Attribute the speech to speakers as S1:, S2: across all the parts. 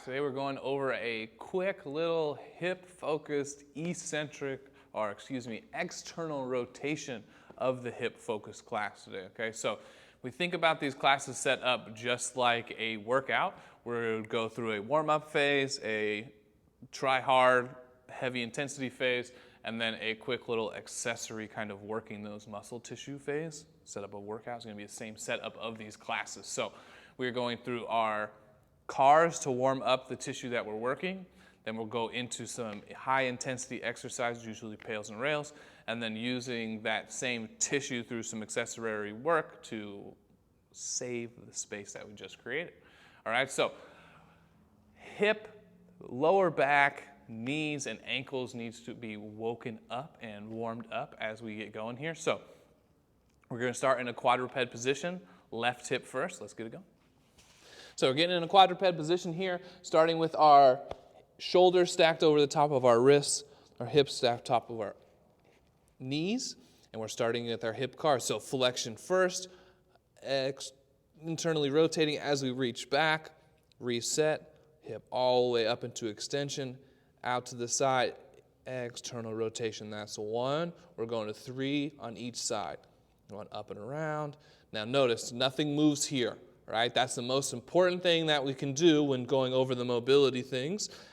S1: Today we're going over a quick little hip-focused external rotation of the hip-focused class today, okay? So we think about these classes set up just like a workout, where we would go through a warm-up phase, a try hard, heavy intensity phase, and then a quick little accessory kind of working those muscle tissue phase. Setup of workout is going to be the same setup of these classes. So we're going through our cars to warm up the tissue that we're working. Then we'll go into some high intensity exercises, usually pails and rails, and then using that same tissue through some accessory work to save the space that we just created. All right, so hip, lower back, knees, and ankles needs to be woken up and warmed up as we get going here. So we're going to start in a quadruped position, left hip first. Let's get it going. So we're getting in a quadruped position here, starting with our shoulders stacked over the top of our wrists, our hips stacked top of our knees, and we're starting with our hip cars. So flexion first, internally rotating as we reach back, reset, hip all the way up into extension, out to the side, external rotation. That's 1. We're going to 3 on each side. Going up and around. Now notice, nothing moves here. Right? That's the most important thing that we can do when going over the mobility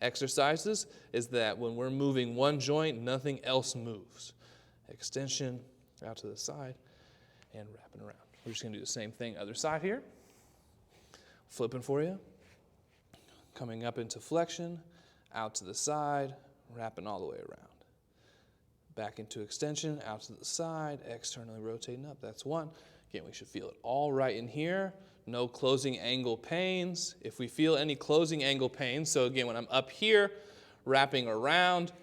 S1: exercises, is that when we're moving one joint, nothing else moves. Extension, out to the side, and wrapping around. We're just going to do the same thing, other side here. Flipping for you. Coming up into flexion, out to the side, wrapping all the way around. Back into extension, out to the side, externally rotating up. That's 1. Again, we should feel it all right in here. No closing angle pains. If we feel any closing angle pains, so again, when I'm up here, wrapping around,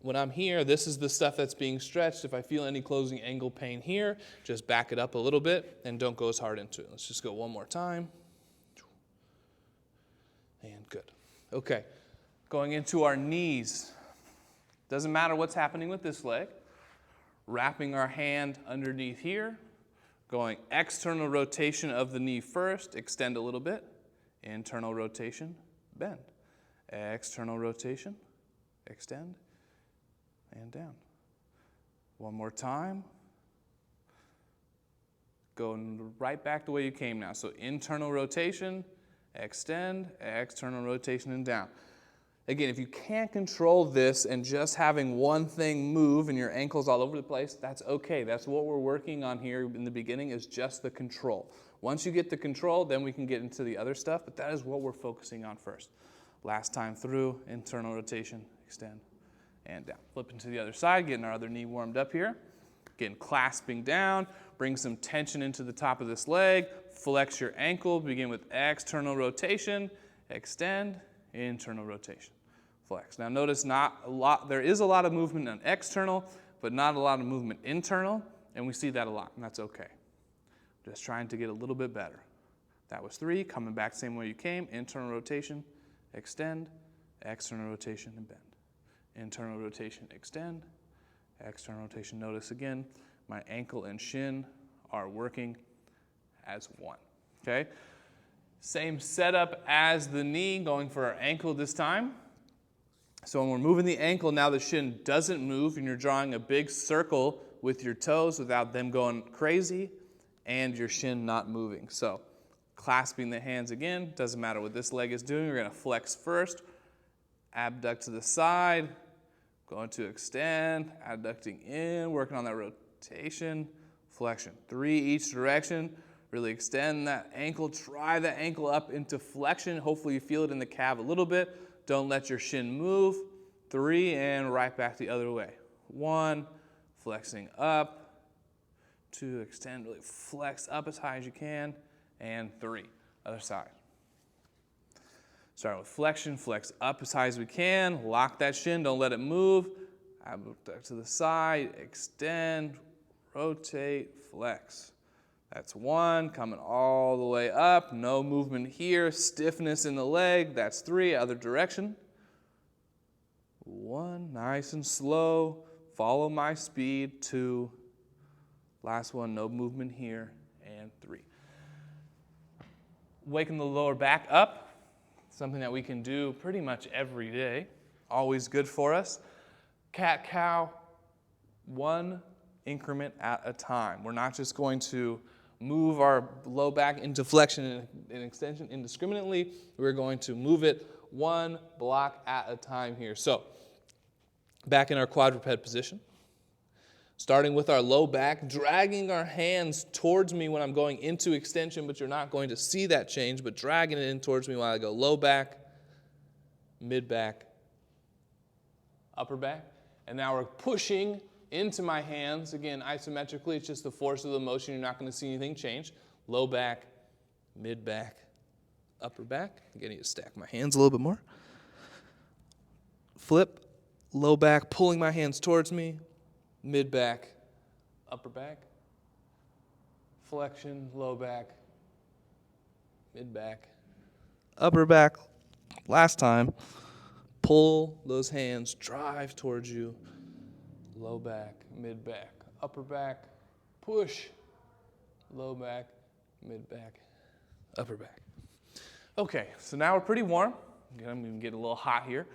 S1: when I'm here, this is the stuff that's being stretched. If I feel any closing angle pain here, just back it up a little bit and don't go as hard into it. Let's just go one more time. And good. Okay, going into our knees. Doesn't matter what's happening with this leg. Wrapping our hand underneath here. Going external rotation of the knee first, extend a little bit. Internal rotation, bend. External rotation, extend, and down. One more time. Going right back the way you came now. So internal rotation, extend, external rotation, and down. Again, if you can't control this and just having one thing move and your ankles all over the place, that's okay. That's what we're working on here in the beginning, is just the control. Once you get the control, then we can get into the other stuff, but that is what we're focusing on first. Last time through, internal rotation, extend, and down. Flipping to the other side, getting our other knee warmed up here. Again, clasping down, bring some tension into the top of this leg, flex your ankle, begin with external rotation, extend, internal rotation. Flex. Now notice there is a lot of movement on external, but not a lot of movement internal, and we see that a lot, and that's okay. Just trying to get a little bit better. That was 3, coming back same way you came, internal rotation, extend, external rotation, and bend. Internal rotation, extend, external rotation. Notice again, my ankle and shin are working as 1, okay? Same setup as the knee, going for our ankle this time. So when we're moving the ankle, now the shin doesn't move, and you're drawing a big circle with your toes without them going crazy, and your shin not moving. So clasping the hands again, doesn't matter what this leg is doing. We're going to flex first, abduct to the side, going to extend, abducting in, working on that rotation, flexion. 3 each direction. Really extend that ankle, try the ankle up into flexion. Hopefully you feel it in the calf a little bit. Don't let your shin move. 3, and right back the other way. 1, flexing up. 2, extend, really flex up as high as you can. And 3, other side. Start with flexion, flex up as high as we can. Lock that shin, don't let it move. Abduct to the side, extend, rotate, flex. That's 1, coming all the way up, no movement here, stiffness in the leg. That's 3, other direction. 1, nice and slow, follow my speed. 2, last one, no movement here, and 3. Waking the lower back up, something that we can do pretty much every day. Always good for us. Cat-cow, one increment at a time. We're not just going to move our low back into flexion and extension indiscriminately. We're going to move it one block at a time here. So, back in our quadruped position. Starting with our low back, dragging our hands towards me when I'm going into extension, but you're not going to see that change, but dragging it in towards me while I go low back, mid back, upper back. And now we're pushing into my hands. Again, isometrically, it's just the force of the motion. You're not going to see anything change. Low back, mid back, upper back. Again, I need to stack my hands a little bit more. Flip, low back, pulling my hands towards me. Mid back, upper back, flexion, low back, mid back, upper back. Last time, pull those hands, drive towards you, low back, mid back, upper back, push, low back, mid back, upper back. Okay, so now we're pretty warm. I'm going to get a little hot here.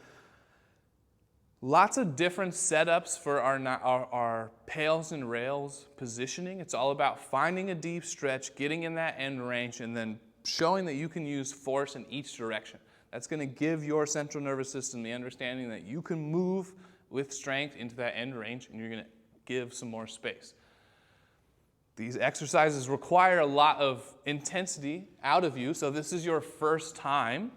S1: Lots of different setups for our pails and rails positioning. It's all about finding a deep stretch, getting in that end range, and then showing that you can use force in each direction. That's going to give your central nervous system the understanding that you can move with strength into that end range, and you're going to give some more space. These exercises require a lot of intensity out of you, so this is your first time.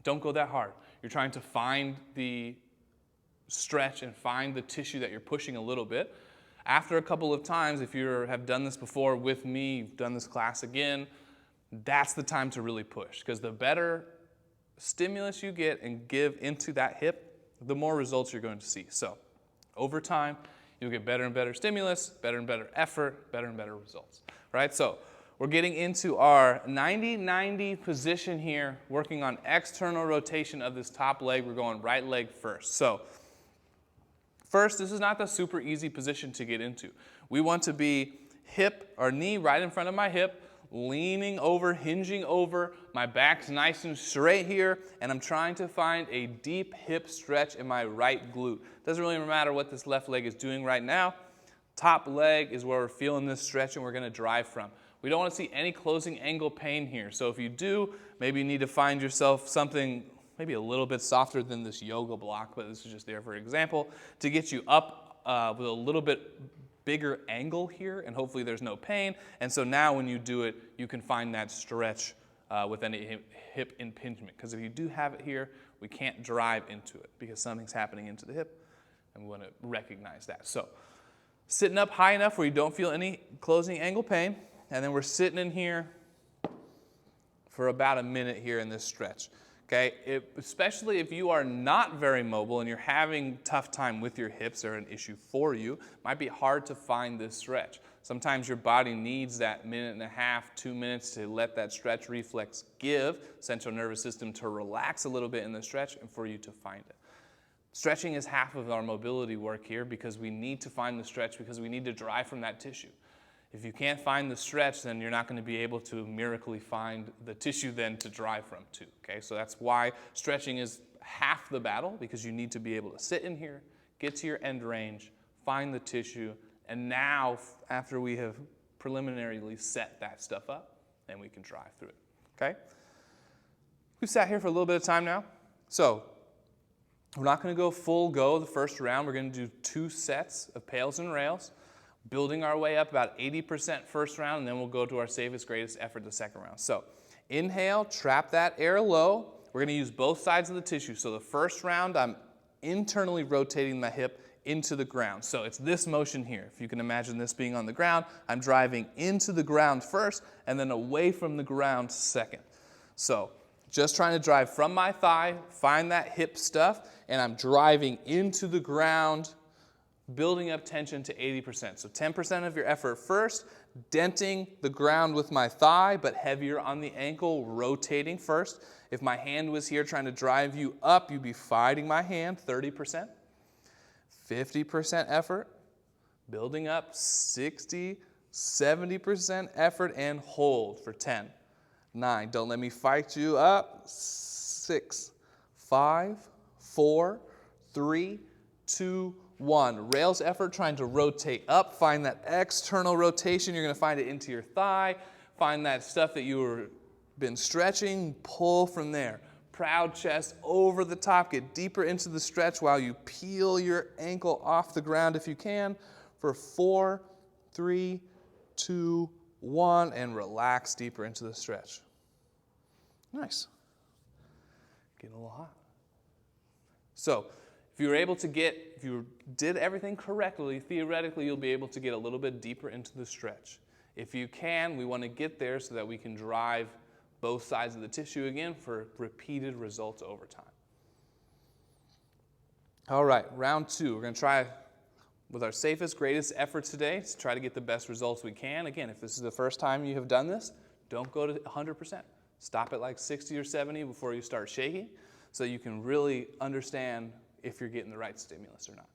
S1: Don't go that hard. You're trying to find the stretch and find the tissue that you're pushing a little bit. After a couple of times, if you have done this before with me, you've done this class again, that's the time to really push, because the better stimulus you get and give into that hip, the more results you're going to see. So over time, you'll get better and better stimulus, better and better effort, better and better results, right? So we're getting into our 90-90 position here, working on external rotation of this top leg. We're going right leg first. So first, this is not the super easy position to get into. We want to be hip or knee right in front of my hip, leaning over, hinging over. My back's nice and straight here, and I'm trying to find a deep hip stretch in my right glute. Doesn't really matter what this left leg is doing right now. Top leg is where we're feeling this stretch and we're going to drive from. We don't want to see any closing angle pain here. So if you do, maybe you need to find yourself something maybe a little bit softer than this yoga block, but this is just there for example, to get you up with a little bit bigger angle here, and hopefully there's no pain. And so now when you do it, you can find that stretch with any hip impingement. Because if you do have it here, we can't drive into it because something's happening into the hip, and we want to recognize that. So sitting up high enough where you don't feel any closing angle pain. And then we're sitting in here for about a minute here in this stretch. Okay, especially if you are not very mobile and you're having tough time with your hips or an issue for you, it might be hard to find this stretch. Sometimes your body needs that minute and a half, 2 minutes to let that stretch reflex give, central nervous system to relax a little bit in the stretch and for you to find it. Stretching is half of our mobility work here because we need to find the stretch because we need to drive from that tissue. If you can't find the stretch, then you're not going to be able to miraculously find the tissue then to drive from too. Okay, so that's why stretching is half the battle, because you need to be able to sit in here, get to your end range, find the tissue, and now after we have preliminarily set that stuff up, then we can drive through it. Okay? We've sat here for a little bit of time now, so we're not going to go full go the first round. We're going to do 2 sets of pails and rails, building our way up about 80% first round, and then we'll go to our safest, greatest effort the second round. So inhale, trap that air low. We're going to use both sides of the tissue. So the first round, I'm internally rotating my hip into the ground. So it's this motion here. If you can imagine this being on the ground, I'm driving into the ground first and then away from the ground second. So just trying to drive from my thigh, find that hip stuff, and I'm driving into the ground, building up tension to 80%. So 10% of your effort first, denting the ground with my thigh, but heavier on the ankle, rotating first. If my hand was here trying to drive you up, you'd be fighting my hand, 30%. 50% effort, building up 60, 70% effort, and hold for 10, 9. Don't let me fight you up. 6, 5, 4, 3, 2, 1. Rails effort trying to rotate up. Find that external rotation. You're going to find it into your thigh. Find that stuff that you've been stretching. Pull from there. Proud chest over the top. Get deeper into the stretch while you peel your ankle off the ground if you can. For 4, 3, 2, 1. And relax deeper into the stretch. Nice. Getting a little hot. So, if you did everything correctly, theoretically you'll be able to get a little bit deeper into the stretch. If you can, we want to get there so that we can drive both sides of the tissue again for repeated results over time. All right, round 2. We're going to try with our safest, greatest effort today to try to get the best results we can. Again, if this is the first time you have done this, don't go to 100%. Stop at like 60 or 70 before you start shaking so you can really understand if you're getting the right stimulus or not.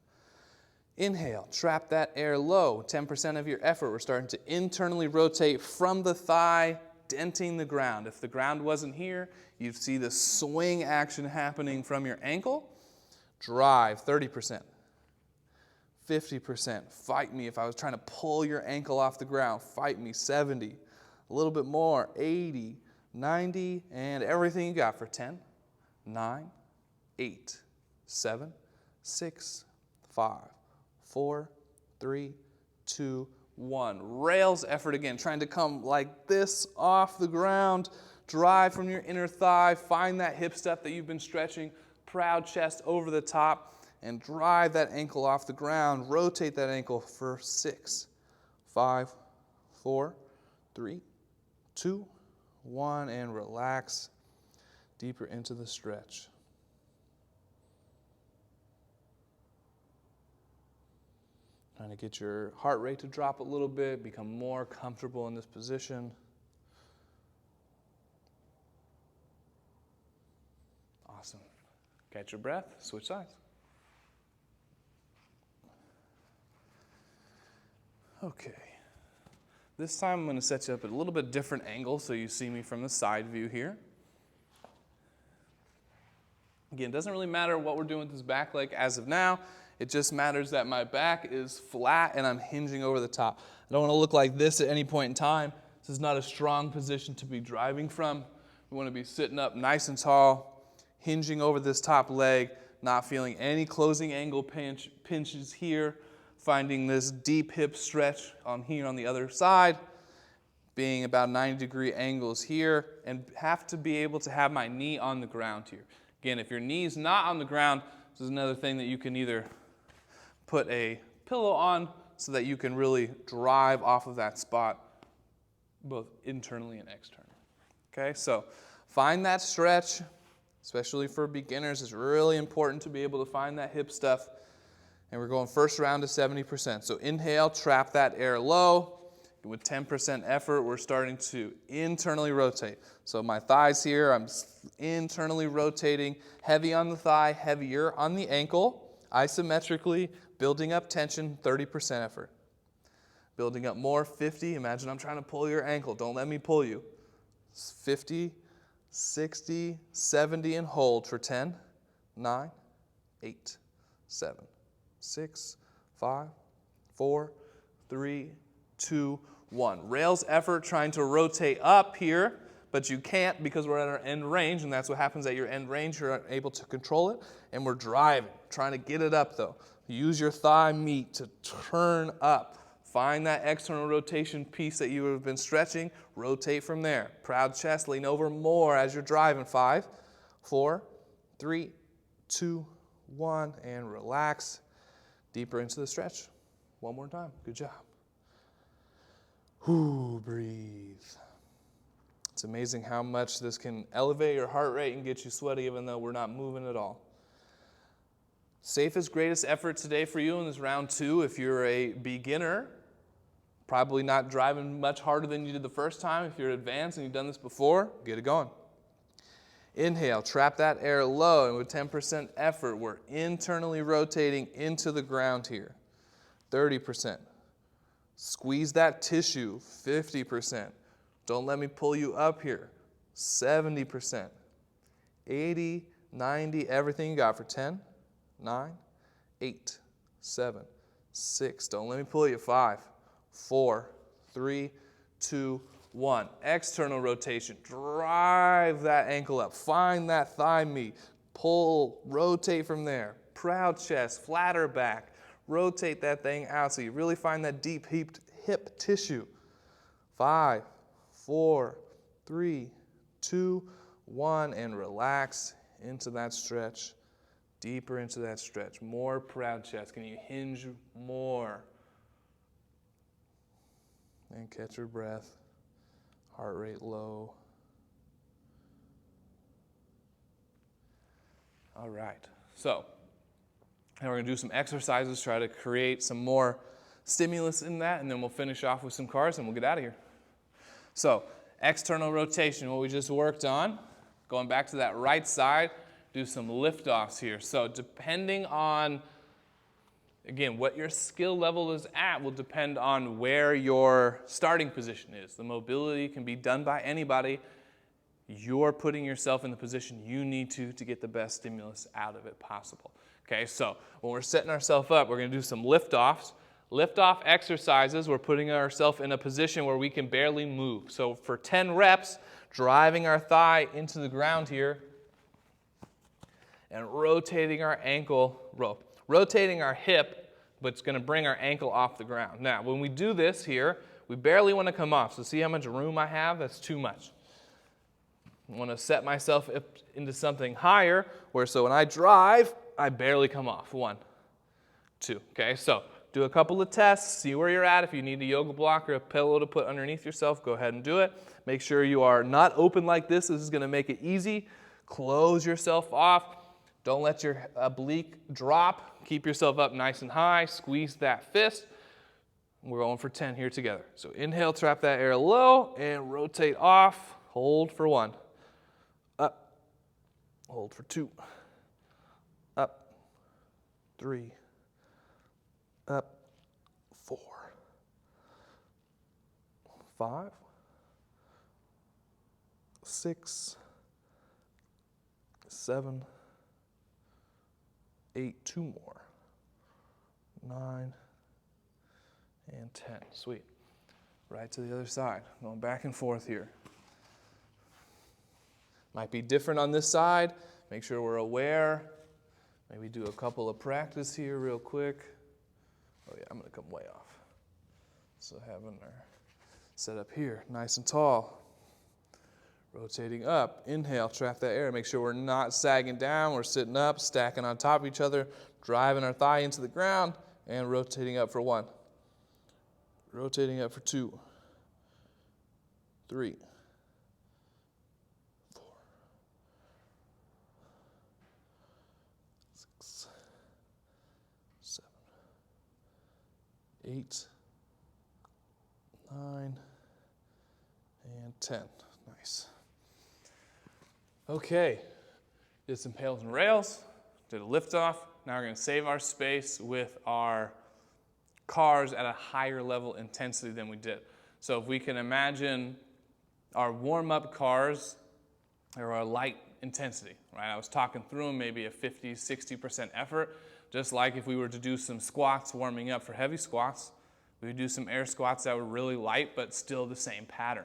S1: Inhale, trap that air low, 10% of your effort. We're starting to internally rotate from the thigh, denting the ground. If the ground wasn't here, you'd see the swing action happening from your ankle. Drive, 30%, 50%. Fight me if I was trying to pull your ankle off the ground. Fight me, 70, a little bit more, 80, 90, and everything you got for 10, 9, 8, 7, 6, 5, 4, 3, 2, 1. Rails effort again, trying to come like this off the ground. Drive from your inner thigh. Find that hip stuff that you've been stretching. Proud chest over the top. And drive that ankle off the ground. Rotate that ankle for 6, 5, 4, 3, 2, 1. And relax deeper into the stretch. Trying to get your heart rate to drop a little bit, become more comfortable in this position. Awesome. Catch your breath, switch sides. Okay. This time I'm going to set you up at a little bit different angle so you see me from the side view here. Again, it doesn't really matter what we're doing with this back leg as of now. It just matters that my back is flat and I'm hinging over the top. I don't want to look like this at any point in time. This is not a strong position to be driving from. We want to be sitting up nice and tall, hinging over this top leg, not feeling any closing angle pinches here, finding this deep hip stretch on here on the other side, being about 90-degree angles here, and have to be able to have my knee on the ground here. Again, if your knee's not on the ground, this is another thing that you can either put a pillow on so that you can really drive off of that spot, both internally and externally. Okay, so find that stretch, especially for beginners. It's really important to be able to find that hip stuff. And we're going first round to 70%. So inhale, trap that air low. And with 10% effort, we're starting to internally rotate. So my thighs here, I'm internally rotating, heavy on the thigh, heavier on the ankle, isometrically, building up tension, 30% effort. Building up more, 50. Imagine I'm trying to pull your ankle. Don't let me pull you. 50, 60, 70, and hold for 10, 9, 8, 7, 6, 5, 4, 3, 2, 1. Rails effort trying to rotate up here, but you can't because we're at our end range, and that's what happens at your end range. You're unable to control it, and we're driving, trying to get it up though. Use your thigh meat to turn up. Find that external rotation piece that you have been stretching. Rotate from there. Proud chest, lean over more as you're driving. 5, 4, 3, 2, 1, and relax deeper into the stretch. One more time. Good job. Breathe. It's amazing how much this can elevate your heart rate and get you sweaty even though we're not moving at all. Safest, greatest effort today for you in this round 2. If you're a beginner, probably not driving much harder than you did the first time. If you're advanced and you've done this before, get it going. Inhale, trap that air low, and with 10% effort, we're internally rotating into the ground here. 30%. Squeeze that tissue, 50%. Don't let me pull you up here. 70%, 80, 90, everything you got for 10, 9, 8, 7, 6. Don't let me pull you. 5, 4, 3, 2, 1. External rotation. Drive that ankle up. Find that thigh meat. Pull, rotate from there. Proud chest, flatter back. Rotate that thing out so you really find that deep hip tissue. 5, 4, 3, 2, 1, and relax into that stretch. Deeper into that stretch. More proud chest. Can you hinge more? And catch your breath. Heart rate low. All right. So, now we're going to do some exercises, try to create some more stimulus in that, and then we'll finish off with some cars and we'll get out of here. So, external rotation, what we just worked on. Going back to that right side, do some lift-offs here. So depending on, again, what your skill level is at will depend on where your starting position is. The mobility can be done by anybody. You're putting yourself in the position you need to get the best stimulus out of it possible. Okay, so when we're setting ourselves up, we're going to do some lift-offs. Lift-off exercises, we're putting ourselves in a position where we can barely move. So for 10 reps, driving our thigh into the ground here and rotating our ankle, rotating our hip, but it's going to bring our ankle off the ground. Now, when we do this here, we barely want to come off. So see how much room I have? That's too much. I want to set myself up into something higher, where so when I drive, I barely come off. 1, 2. Okay, so do a couple of tests, see where you're at. If you need a yoga block or a pillow to put underneath yourself, go ahead and do it. Make sure you are not open like this. This is going to make it easy. Close yourself off. Don't let your oblique drop. Keep yourself up nice and high. Squeeze that fist. We're going for 10 here together. So inhale, trap that air low, and rotate off. Hold for 1. Up. Hold for 2. Up. 3. Up. 4. 5. 6. 7. 8. 2 more. 9. And 10. Sweet. Right to the other side. Going back and forth here. Might be different on this side. Make sure we're aware. Maybe do a couple of practice here real quick. Oh yeah, I'm going to come way off. So having our set up here, nice and tall. Rotating up. Inhale, trap that air. Make sure we're not sagging down. We're sitting up, stacking on top of each other, driving our thigh into the ground, and rotating up for 1. Rotating up for 2. 3. 4. 6. 7. 8. 9. And 10. Nice. Okay. Did some pails and rails. Did a lift off. Now we're going to save our space with our cars at a higher level intensity than we did. So if we can imagine our warm-up cars or our light intensity, right? I was talking through them, maybe a 50, 60% effort, just like if we were to do some squats warming up for heavy squats, we would do some air squats that were really light but still the same pattern.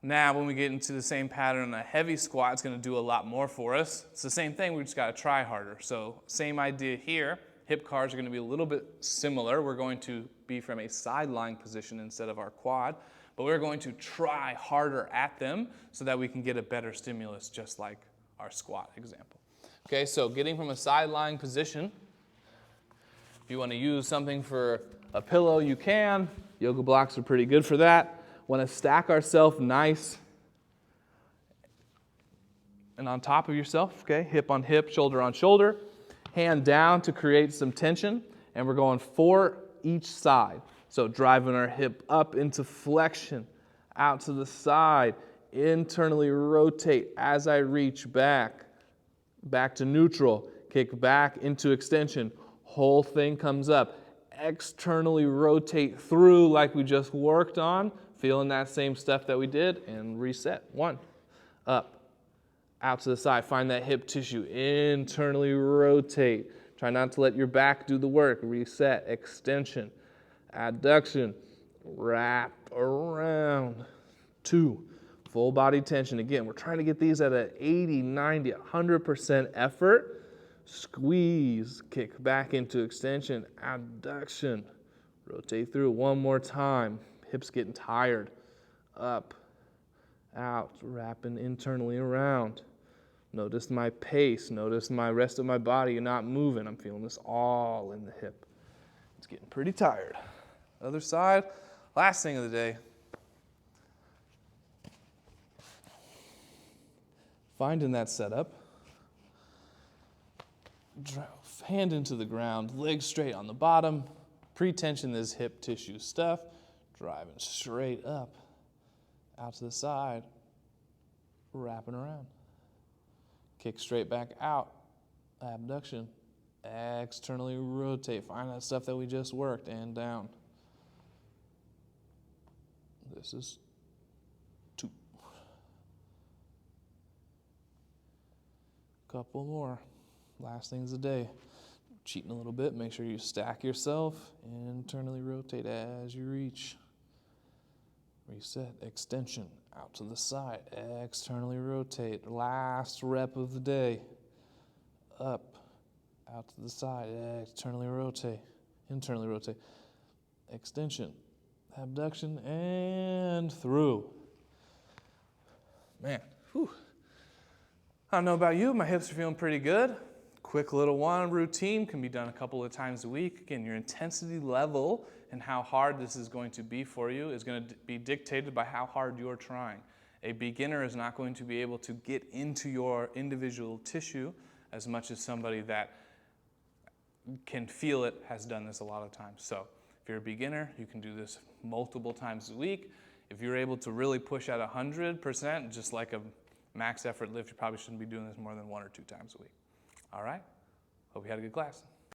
S1: Now when we get into the same pattern, a heavy squat is going to do a lot more for us. It's the same thing, we just got to try harder. So same idea here. Hip cars are going to be a little bit similar. We're going to be from a side lying position instead of our quad, but we're going to try harder at them so that we can get a better stimulus, just like our squat example. Okay, so getting from a side lying position, if you want to use something for a pillow, you can. Yoga blocks are pretty good for that. Want to stack ourselves nice and on top of yourself, okay? Hip on hip, shoulder on shoulder. Hand down to create some tension, and we're going 4 each side. So driving our hip up into flexion, out to the side, internally rotate as I reach back to neutral, kick back into extension, whole thing comes up. Externally rotate through like we just worked on, feeling that same stuff that we did, and reset. 1, up, out to the side. Find that hip tissue, internally rotate. Try not to let your back do the work. Reset, extension, adduction, wrap around. 2, full body tension. Again, we're trying to get these at an 80, 90, 100% effort. Squeeze, kick back into extension, adduction. Rotate through one more time. Hips getting tired. Up, out, wrapping internally around. Notice my pace. Notice my rest of my body. You're not moving. I'm feeling this all in the hip. It's getting pretty tired. Other side, last thing of the day. Finding that setup. Hand into the ground, legs straight on the bottom. Pre-tension this hip tissue stuff. Driving straight up, out to the side, wrapping around. Kick straight back out, abduction, externally rotate. Find that stuff that we just worked, and down. This is 2. Couple more. Last things of the day. Cheating a little bit, make sure you stack yourself, internally rotate as you reach. Reset, extension, out to the side, externally rotate. Last rep of the day. Up, out to the side, externally rotate, internally rotate. Extension, abduction, and through. Man, whew. I don't know about you, my hips are feeling pretty good. Quick little one routine can be done a couple of times a week. Again, your intensity level and how hard this is going to be for you is going to be dictated by how hard you're trying. A beginner is not going to be able to get into your individual tissue as much as somebody that can feel it has done this a lot of times. So if you're a beginner, you can do this multiple times a week. If you're able to really push at 100%, just like a max effort lift, you probably shouldn't be doing this more than 1 or 2 times a week. All right? Hope you had a good class.